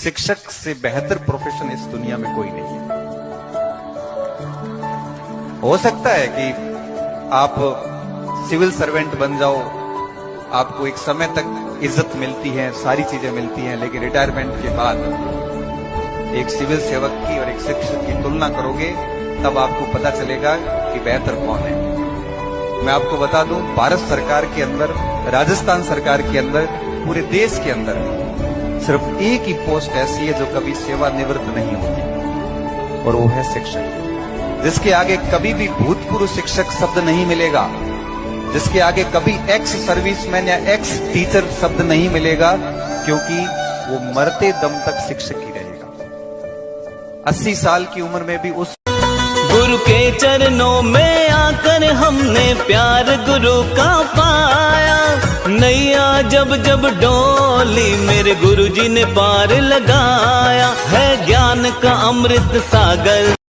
शिक्षक से बेहतर प्रोफेशन इस दुनिया में कोई नहीं है। हो सकता है कि आप सिविल सर्वेंट बन जाओ, आपको एक समय तक इज्जत मिलती है, सारी चीजें मिलती हैं, लेकिन रिटायरमेंट के बाद एक सिविल सेवक की और एक शिक्षक की तुलना करोगे तब आपको पता चलेगा कि बेहतर कौन है। मैं आपको बता दूं, भारत सरकार के अंदर, राजस्थान सरकार के अंदर, पूरे देश के अंदर सिर्फ एक ही पोस्ट ऐसी है जो कभी सेवानिवृत्त नहीं होती, और वो है शिक्षक, जिसके आगे कभी भी भूतपूर्व शिक्षक शब्द नहीं मिलेगा, जिसके आगे कभी एक्स सर्विसमैन या एक्स टीचर शब्द नहीं मिलेगा, क्योंकि वो मरते दम तक शिक्षक ही रहेगा। 80 साल की उम्र में भी उस गुरु के चरणों में आकर हमने प्यार गुरु का पाया। नैया जब जब डोली मेरे गुरु जी ने पार लगाया है, ज्ञान का अमृत सागर।